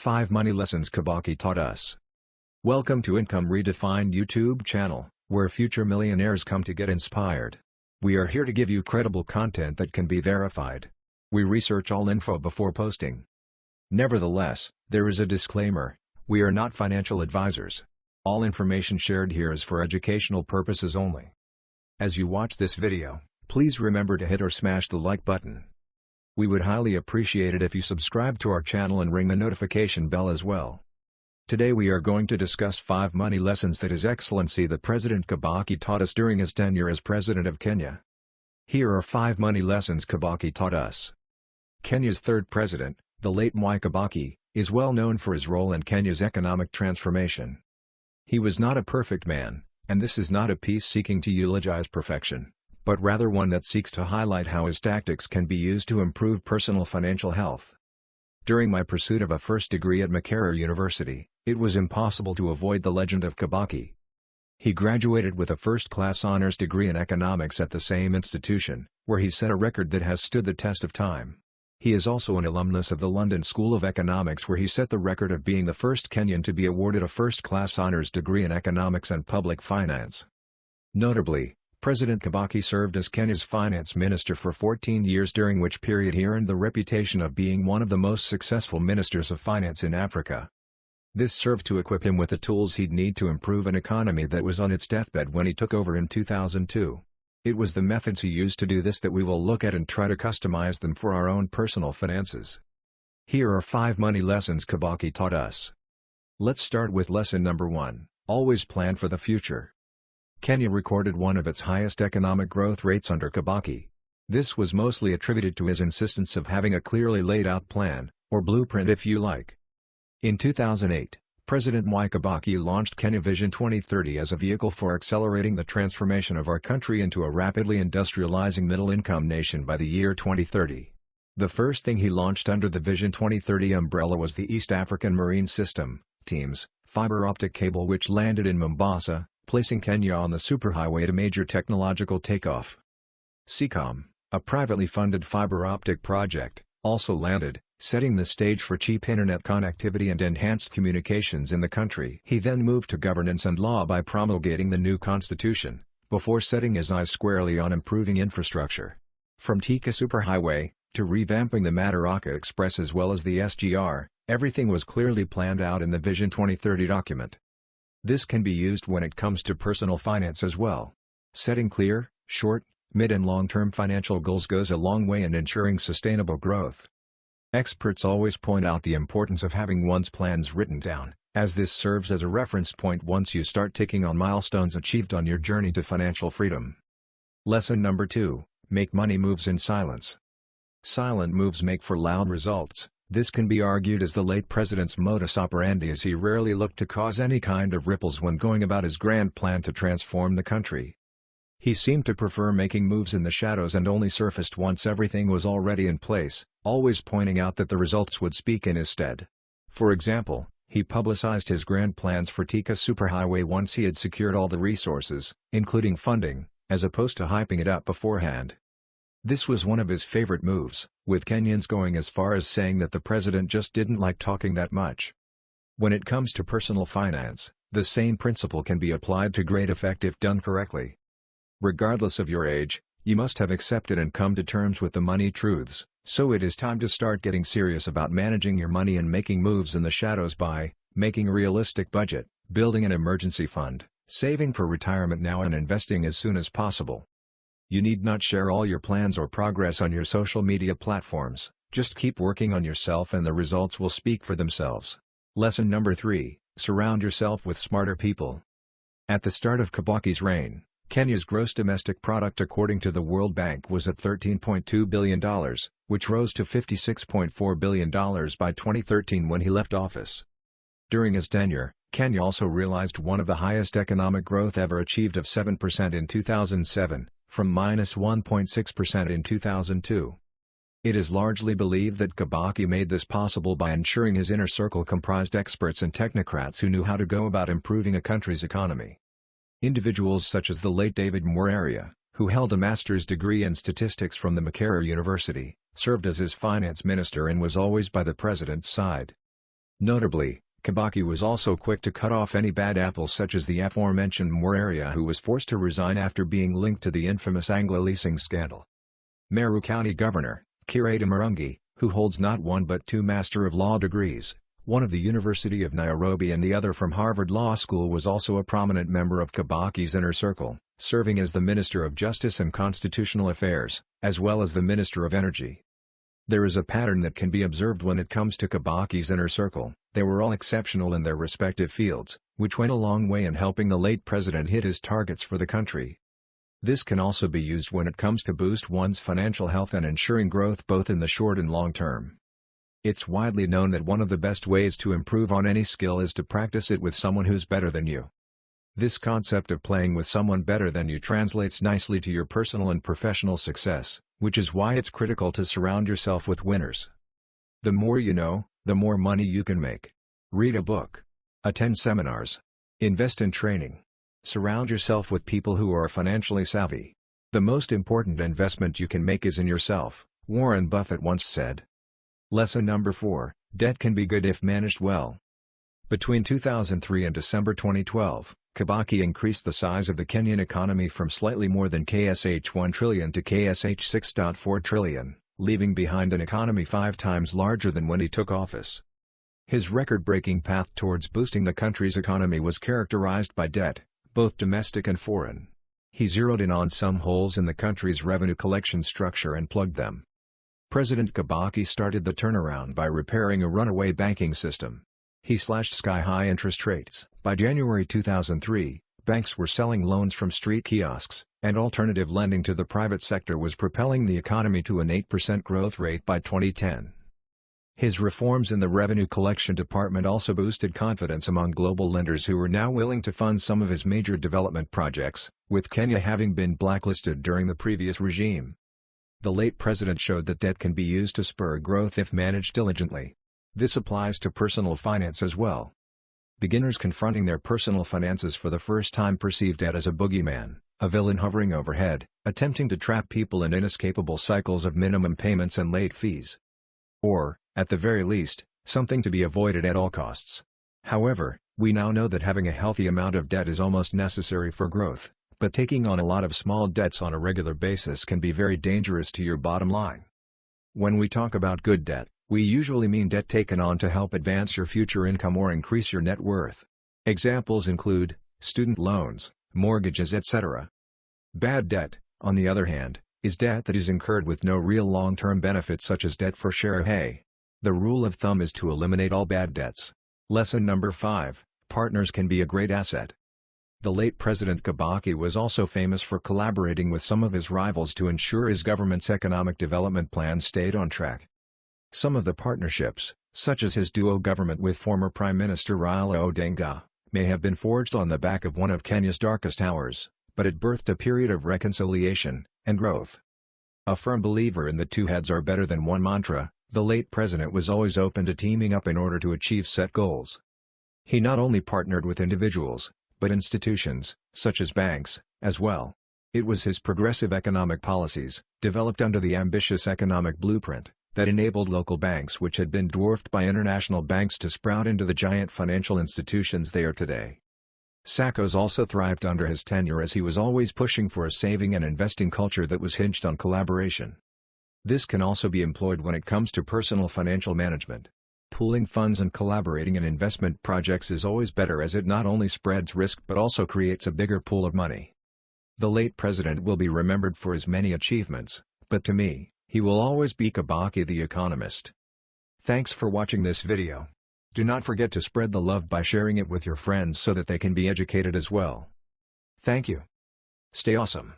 5 Money Lessons Kibaki Taught Us. Welcome to Income Redefined YouTube channel, where future millionaires come to get inspired. We are here to give you credible content that can be verified. We research all info before posting. Nevertheless, there is a disclaimer: we are not financial advisors. All information shared here is for educational purposes only. As you watch this video, please remember to hit or smash the like button. We would highly appreciate it if you subscribe to our channel and ring the notification bell as well. Today we are going to discuss 5 money lessons that His Excellency the President Kibaki taught us during his tenure as President of Kenya. Here are 5 money lessons Kibaki taught us. Kenya's third president, the late Mwai Kibaki, is well known for his role in Kenya's economic transformation. He was not a perfect man, and this is not a piece seeking to eulogize perfection, but rather one that seeks to highlight how his tactics can be used to improve personal financial health. During my pursuit of a first degree at Makerere University, it was impossible to avoid the legend of Kibaki. He graduated with a first-class honors degree in economics at the same institution, where he set a record that has stood the test of time. He is also an alumnus of the London School of Economics, where he set the record of being the first Kenyan to be awarded a first-class honors degree in economics and public finance. Notably, President Kibaki served as Kenya's finance minister for 14 years, during which period he earned the reputation of being one of the most successful ministers of finance in Africa. This served to equip him with the tools he'd need to improve an economy that was on its deathbed when he took over in 2002. It was the methods he used to do this that we will look at and try to customize them for our own personal finances. Here are 5 money lessons Kibaki taught us. Let's start with lesson number 1, always plan for the future. Kenya recorded one of its highest economic growth rates under Kibaki. This was mostly attributed to his insistence of having a clearly laid out plan, or blueprint if you like. In 2008, President Mwai Kibaki launched Kenya Vision 2030 as a vehicle for accelerating the transformation of our country into a rapidly industrializing middle-income nation by the year 2030. The first thing he launched under the Vision 2030 umbrella was the East African Marine System, TEAMS, fiber optic cable, which landed in Mombasa, placing Kenya on the superhighway to major technological takeoff. SEACOM, a privately funded fiber optic project, also landed, setting the stage for cheap internet connectivity and enhanced communications in the country. He then moved to governance and law by promulgating the new constitution, before setting his eyes squarely on improving infrastructure. From Thika Superhighway, to revamping the Madaraka Express as well as the SGR, everything was clearly planned out in the Vision 2030 document. This can be used when it comes to personal finance as well. Setting clear, short, mid and long-term financial goals goes a long way in ensuring sustainable growth. Experts always point out the importance of having one's plans written down, as this serves as a reference point once you start ticking on milestones achieved on your journey to financial freedom. Lesson number 2, make money moves in silence. Silent moves make for loud results. This can be argued as the late president's modus operandi, as he rarely looked to cause any kind of ripples when going about his grand plan to transform the country. He seemed to prefer making moves in the shadows and only surfaced once everything was already in place, always pointing out that the results would speak in his stead. For example, he publicized his grand plans for Thika Superhighway once he had secured all the resources, including funding, as opposed to hyping it up beforehand. This was one of his favorite moves, with Kenyans going as far as saying that the president just didn't like talking that much. When it comes to personal finance, the same principle can be applied to great effect if done correctly. Regardless of your age, you must have accepted and come to terms with the money truths, so it is time to start getting serious about managing your money and making moves in the shadows by making a realistic budget, building an emergency fund, saving for retirement now and investing as soon as possible. You need not share all your plans or progress on your social media platforms, just keep working on yourself and the results will speak for themselves. Lesson number 3, surround yourself with smarter people. At the start of Kibaki's reign, Kenya's gross domestic product according to the World Bank was at $13.2 billion, which rose to $56.4 billion by 2013 when he left office. During his tenure, Kenya also realized one of the highest economic growth ever achieved of 7% in 2007, from -1.6% in 2002. It is largely believed that Kibaki made this possible by ensuring his inner circle comprised experts and technocrats who knew how to go about improving a country's economy. Individuals such as the late David Mwaria, who held a master's degree in statistics from the Makerere University, served as his finance minister and was always by the president's side. Notably, Kibaki was also quick to cut off any bad apples such as the aforementioned Moraria, who was forced to resign after being linked to the infamous Anglo leasing scandal. Meru County Governor, Kireta Murungi, who holds not one but two Master of Law degrees, one of the University of Nairobi and the other from Harvard Law School, was also a prominent member of Kibaki's inner circle, serving as the Minister of Justice and Constitutional Affairs, as well as the Minister of Energy. There is a pattern that can be observed when it comes to Kibaki's inner circle. They were all exceptional in their respective fields, which went a long way in helping the late president hit his targets for the country. This can also be used when it comes to boost one's financial health and ensuring growth both in the short and long term. It's widely known that one of the best ways to improve on any skill is to practice it with someone who's better than you. This concept of playing with someone better than you translates nicely to your personal and professional success, which is why it's critical to surround yourself with winners. The more you know, the more money you can make. Read a book. Attend seminars. Invest in training. Surround yourself with people who are financially savvy. The most important investment you can make is in yourself, Warren Buffett once said. Lesson number 4, debt can be good if managed well. Between 2003 and December 2012, Kibaki increased the size of the Kenyan economy from slightly more than KSH 1 trillion to KSH 6.4 trillion, leaving behind an economy 5 times larger than when he took office. His record-breaking path towards boosting the country's economy was characterized by debt, both domestic and foreign. He zeroed in on some holes in the country's revenue collection structure and plugged them. President Kibaki started the turnaround by repairing a runaway banking system. He slashed sky-high interest rates. By January 2003, banks were selling loans from street kiosks, and alternative lending to the private sector was propelling the economy to an 8% growth rate by 2010. His reforms in the revenue collection department also boosted confidence among global lenders who were now willing to fund some of his major development projects, with Kenya having been blacklisted during the previous regime. The late president showed that debt can be used to spur growth if managed diligently. This applies to personal finance as well. Beginners confronting their personal finances for the first time perceive debt as a boogeyman, a villain hovering overhead, attempting to trap people in inescapable cycles of minimum payments and late fees. Or, at the very least, something to be avoided at all costs. However, we now know that having a healthy amount of debt is almost necessary for growth, but taking on a lot of small debts on a regular basis can be very dangerous to your bottom line. When we talk about good debt, we usually mean debt taken on to help advance your future income or increase your net worth. Examples include student loans, mortgages, etc. Bad debt, on the other hand, is debt that is incurred with no real long-term benefit, such as debt for share hay. The rule of thumb is to eliminate all bad debts. Lesson number 5, partners can be a great asset. The late President Kibaki was also famous for collaborating with some of his rivals to ensure his government's economic development plan stayed on track. Some of the partnerships, such as his duo government with former Prime Minister Raila Odinga, may have been forged on the back of one of Kenya's darkest hours, but it birthed a period of reconciliation and growth. A firm believer in the two heads are better than one mantra, the late president was always open to teaming up in order to achieve set goals. He not only partnered with individuals, but institutions, such as banks, as well. It was his progressive economic policies, developed under the ambitious economic blueprint, that enabled local banks which had been dwarfed by international banks to sprout into the giant financial institutions they are today. SACCOs also thrived under his tenure, as he was always pushing for a saving and investing culture that was hinged on collaboration. This can also be employed when it comes to personal financial management. Pooling funds and collaborating in investment projects is always better, as it not only spreads risk but also creates a bigger pool of money. The late president will be remembered for his many achievements, but to me, he will always be Kibaki the economist. Thanks for watching this video. Do not forget to spread the love by sharing it with your friends so that they can be educated as well. Thank you. Stay awesome.